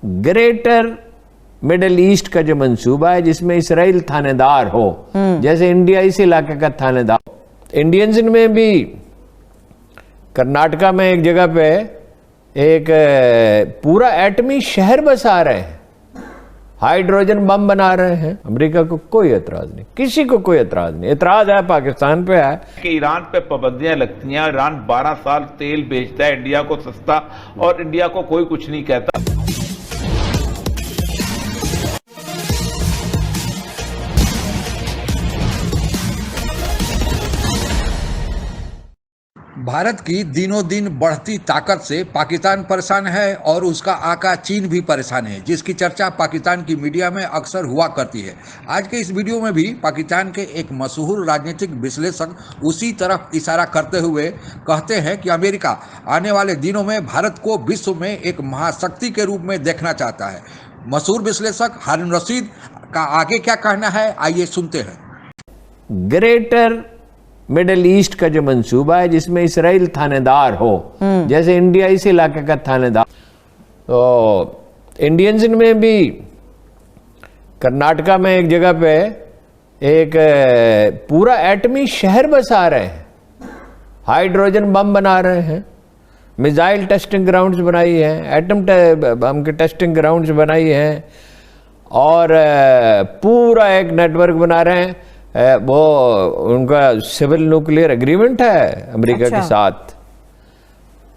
Greater middle east का जो मंसूबा है जिसमें इसराइल थानेदार हो, जैसे इंडिया इस इलाके का थानेदार। इंडियंस में भी कर्नाटका में एक जगह पे एक पूरा एटमी शहर बसा रहे हैं, हाइड्रोजन बम बना रहे हैं। अमेरिका को कोई एतराज नहीं, किसी को कोई एतराज नहीं। एतराज है पाकिस्तान पे है कि ईरान पे पाबंदियां लगती हैं। ईरान 12 साल तेल बेचता है इंडिया को सस्ता, और इंडिया को कोई कुछ नहीं कहता। भारत की दिनों दिन बढ़ती ताकत से पाकिस्तान परेशान है और उसका आका चीन भी परेशान है, जिसकी चर्चा पाकिस्तान की मीडिया में अक्सर हुआ करती है। आज के इस वीडियो में भी पाकिस्तान के एक मशहूर राजनीतिक विश्लेषक उसी तरफ इशारा करते हुए कहते हैं कि अमेरिका आने वाले दिनों में भारत को विश्व में एक महाशक्ति के रूप में देखना चाहता है। मशहूर विश्लेषक हारून रशीद का आगे क्या कहना है, आइए सुनते हैं। ग्रेटर मिडिल ईस्ट का जो मंसूबा है जिसमें इसराइल थानेदार हो, जैसे इंडिया इस इलाके का थानेदार। तो इंडियंस में भी कर्नाटका में एक जगह पे एक पूरा एटमी शहर बसा रहे हैं, हाइड्रोजन बम बना रहे हैं, मिसाइल टेस्टिंग ग्राउंड्स बनाई है, एटम बम के टेस्टिंग ग्राउंड्स बनाई हैं, और पूरा एक नेटवर्क बना रहे हैं। वो उनका सिविल न्यूक्लियर एग्रीमेंट है अमेरिका के साथ,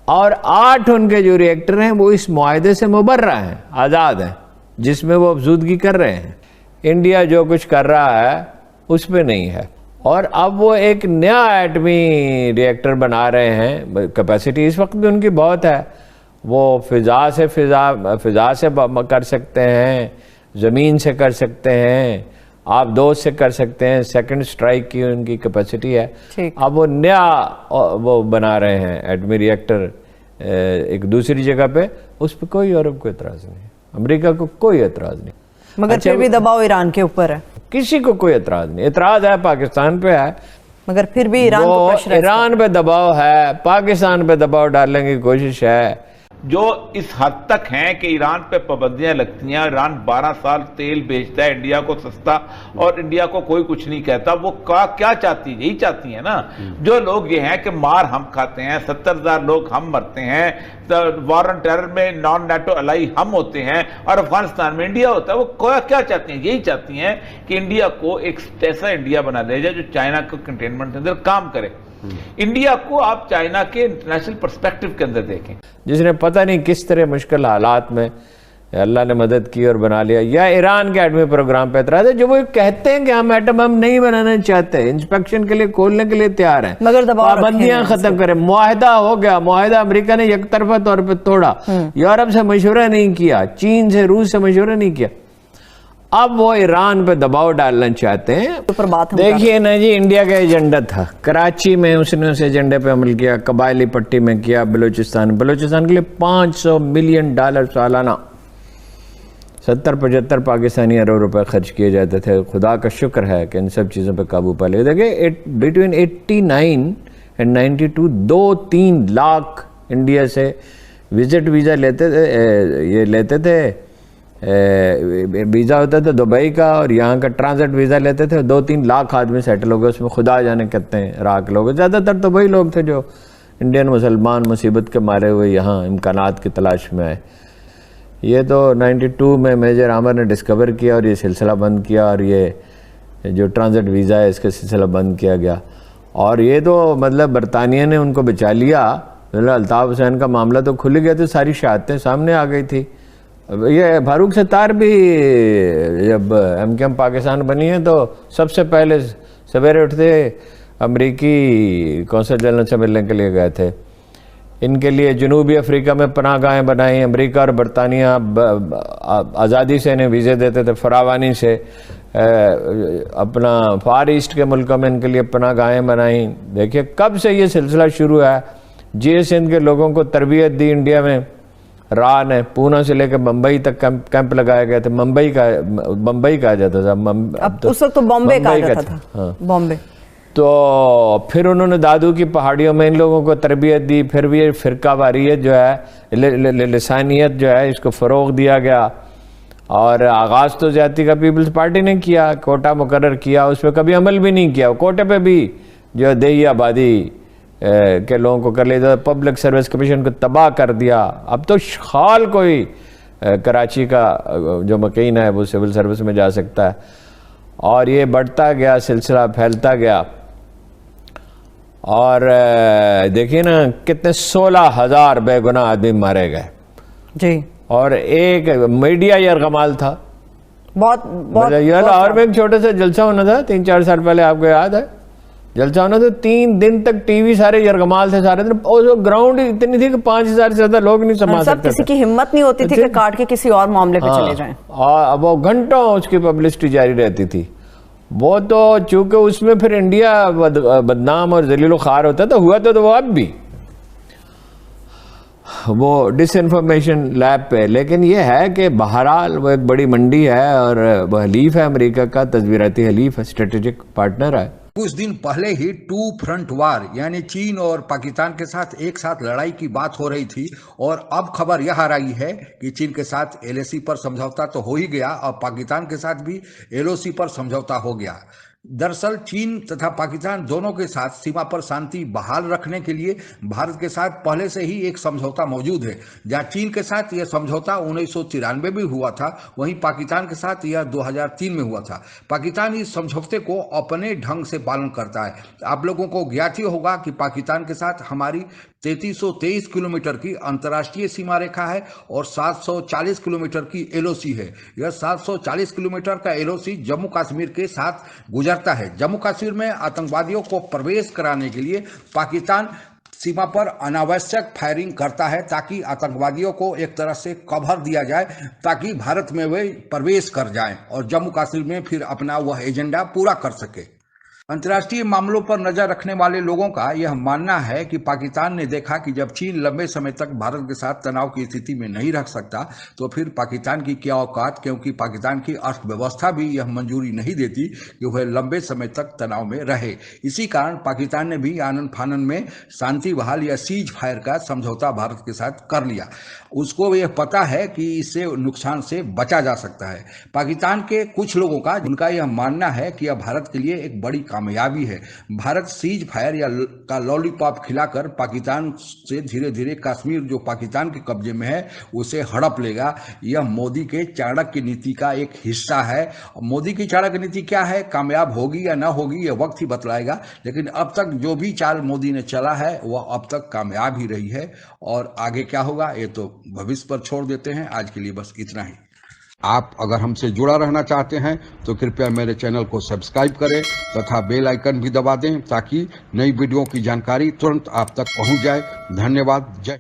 और 8 उनके जो रिएक्टर हैं वो इस मुआहदे से मुबर्रा हैं, आज़ाद हैं, जिसमें वो अफजूदगी कर रहे हैं। इंडिया जो कुछ कर रहा है उस पर नहीं है। और अब वो एक नया एटमी रिएक्टर बना रहे हैं। कैपेसिटी इस वक्त भी उनकी बहुत है, वो फिज़ा से कर सकते हैं, ज़मीन से कर सकते हैं, आप 2 से कर सकते हैं। सेकंड स्ट्राइक की उनकी कैपेसिटी है। अब वो नया वो बना रहे हैं एटमी रिएक्टर एक दूसरी जगह पे, उस पर कोई यूरोप को एतराज़ नहीं, अमेरिका को कोई एतराज़ नहीं। मगर फिर भी दबाव ईरान के ऊपर है, किसी को कोई एतराज़ नहीं। एतराज़ है पाकिस्तान पे है, मगर फिर भी ईरान पे दबाव है, पाकिस्तान पे दबाव डालने की कोशिश है। जो इस हद तक हैं कि ईरान पे पाबंदियां लगती हैं। ईरान 12 साल तेल बेचता है इंडिया को सस्ता, और इंडिया को कोई कुछ नहीं कहता। वो क्या चाहती है? यही चाहती है ना। जो लोग ये हैं कि मार हम खाते हैं, 70,000 लोग हम मरते हैं, तो वॉर ऑन टेरर में नॉन नेटो अलाई हम होते हैं, और अफगानिस्तान में इंडिया होता है। वो क्या चाहती हैं? यही चाहती हैं कि इंडिया को एक ऐसा इंडिया बना दिया जाए जो चाइना को कंटेनमेंट के अंदर काम करे। इंडिया को आप चाइना के इंटरनेशनल पर्सपेक्टिव के अंदर देखें, जिसने पता नहीं किस तरह मुश्किल हालात में अल्लाह ने मदद की और बना लिया। या ईरान के एटमी प्रोग्राम पे एतराज़ है, जो वो कहते हैं कि हम एटम बम नहीं बनाना चाहते, इंस्पेक्शन के लिए खोलने के लिए तैयार हैं, मगर पाबंदियां खत्म करें। मुआहदा हो गया, मुआहदा अमेरिका ने एक तरफा तौर पर तोड़ा, यूरोप से मशवरा नहीं किया, चीन से रूस से मशवरा नहीं किया। अब वो ईरान पे दबाव डालना चाहते हैं। देखिए ना जी, इंडिया का एजेंडा था, कराची में उसने उस एजेंडे पे अमल किया, कबायली पट्टी में किया, बलूचिस्तान के लिए $500 मिलियन सालाना 70-75 पाकिस्तानी अरब रुपए खर्च किए जाते थे। खुदा का शुक्र है कि इन सब चीज़ों पे काबू पा लिया। देखिए बिटवीन 89 और 92 2-3 लाख इंडिया से विजिट वीज़ा लेते थे। वीज़ा होता था दुबई का, और यहाँ का ट्रांजिट वीज़ा लेते थे। 2-3 लाख आदमी सेटल हो गए उसमें, खुदा जाने कितने इराक लोग। ज़्यादातर तो वही लोग थे जो इंडियन मुसलमान मुसीबत के मारे हुए यहाँ इम्कानात की तलाश में आए। ये तो 92 में मेजर आमर ने डिस्कवर किया और ये सिलसिला बंद किया, और ये जो ट्रांजिट वीज़ा है इसका सिलसिला बंद किया गया। और ये तो मतलब बरतानिया ने उनको बचा लिया। अल्ताफ़ हुसैन का मामला तो खुल गया, तो सारी शहादतें सामने आ गई थी। ये फारूक सत्तार भी जब MKM पाकिस्तान बनी है तो सबसे पहले सवेरे उठते अमरीकी कौंसल जनरल से मिलने के लिए गए थे। इनके लिए जनूबी अफ्रीका में पनाहगाहें बनाई। अमेरिका और बरतानिया आज़ादी से इन्हें वीज़े देते थे, फरावानी से। अपना फार ईस्ट के मुल्कों में इनके लिए पनाहगाहें बनाई। देखिए कब से ये सिलसिला शुरू है। GS के लोगों को तरबियत दी इंडिया में, राह ने पूना से लेकर मुंबई तक कैंप लगाए गए थे। मुंबई कहा जाता था, उस वक्त तो बॉम्बे कहा जाता था। हाँ। बॉम्बे तो फिर उन्होंने दादू की पहाड़ियों में इन लोगों को तरबियत दी, फिर भी ये फ़िरकावारियत जो है, लिसानियत जो है, इसको फ़रोग़ दिया गया। और आगाज़ तो ज़्यादती का पीपल्स पार्टी ने किया, कोटा मुकर्रर किया, उस पर कभी अमल भी नहीं किया। कोटे पे भी जो है देही आबादी के लोगों को कर लिया, पब्लिक सर्विस कमीशन को तबाह कर दिया। अब तो खाल कोई कराची का जो मकीन है वो सिविल सर्विस में जा सकता है। और ये बढ़ता गया, सिलसिला फैलता गया। और देखिए ना कितने 16,000 बेगुनाह आदमी मारे गए जी। और एक मीडिया यरगमाल था, बहुत लाहौर में एक छोटा सा जलसा होना था 3-4 साल पहले, आपको याद है? जलसा होना तो 3 दिन तक टीवी सारे यरगमाल थे सारे दिन, और ग्राउंड इतनी थी कि 5,000 से ज्यादा लोग नहीं संभाल सकते। किसी की हिम्मत नहीं होती थी कि काट के किसी और मामले पे चले जाएं। और वो घंटों उसकी पब्लिसिटी जारी रहती थी। वो तो चूंकि उसमें फिर इंडिया बदनाम और जलील ख़ार होता था, हुआ तो वो अब भी वो डिसइंफॉर्मेशन लैब पे। लेकिन ये है कि बहरहाल वो एक बड़ी मंडी है और वो हलीफ है अमेरिका का, तस्वीराती हलीफ है, स्ट्रेटेजिक पार्टनर है। कुछ दिन पहले ही 2 फ्रंट वार यानी चीन और पाकिस्तान के साथ एक साथ लड़ाई की बात हो रही थी, और अब खबर यह आ रही है कि चीन के साथ LAC पर समझौता तो हो ही गया और पाकिस्तान के साथ भी LOC पर समझौता हो गया। दरअसल चीन तथा पाकिस्तान दोनों के साथ सीमा पर शांति बहाल रखने के लिए भारत के साथ पहले से ही एक समझौता मौजूद है। जहां चीन के साथ यह समझौता 1993 में हुआ था, वहीं पाकिस्तान के साथ यह 2003 में हुआ था। पाकिस्तान इस समझौते को अपने ढंग से पालन करता है। आप लोगों को ज्ञात ही होगा कि पाकिस्तान के साथ हमारी 3323 किलोमीटर की अंतर्राष्ट्रीय सीमा रेखा है और 740 किलोमीटर की LOC है। यह 740 किलोमीटर का LOC जम्मू कश्मीर के साथ गुजरता है। जम्मू कश्मीर में आतंकवादियों को प्रवेश कराने के लिए पाकिस्तान सीमा पर अनावश्यक फायरिंग करता है, ताकि आतंकवादियों को एक तरह से कवर दिया जाए, ताकि भारत में वे प्रवेश कर जाएं और जम्मू कश्मीर में फिर अपना वह एजेंडा पूरा कर सके। अंतर्राष्ट्रीय मामलों पर नजर रखने वाले लोगों का यह मानना है कि पाकिस्तान ने देखा कि जब चीन लंबे समय तक भारत के साथ तनाव की स्थिति में नहीं रख सकता, तो फिर पाकिस्तान की क्या औकात, क्योंकि पाकिस्तान की अर्थव्यवस्था भी यह मंजूरी नहीं देती कि वह लंबे समय तक तनाव में रहे। इसी कारण पाकिस्तान ने भी आनन फानन में शांति बहाल या सीज फायर का समझौता भारत के साथ कर लिया। उसको यह पता है कि इससे नुकसान से बचा जा सकता है। पाकिस्तान के कुछ लोगों का उनका यह मानना है कि यह भारत के लिए एक बड़ी कामयाबी है। भारत सीज फायर या का लॉलीपॉप खिलाकर पाकिस्तान से धीरे धीरे कश्मीर जो पाकिस्तान के कब्जे में है उसे हड़प लेगा। यह मोदी के चाणक्य नीति का एक हिस्सा है। मोदी की चाणक्य नीति क्या है, कामयाब होगी या ना होगी, यह वक्त ही बतलाएगा। लेकिन अब तक जो भी चाल मोदी ने चला है वह अब तक कामयाब ही रही है, और आगे क्या होगा ये तो भविष्य पर छोड़ देते हैं। आज के लिए बस इतना ही। आप अगर हमसे जुड़ा रहना चाहते हैं तो कृपया मेरे चैनल को सब्सक्राइब करें तथा बेल आइकन भी दबा दें, ताकि नई वीडियो की जानकारी तुरंत आप तक पहुंच जाए। धन्यवाद। जय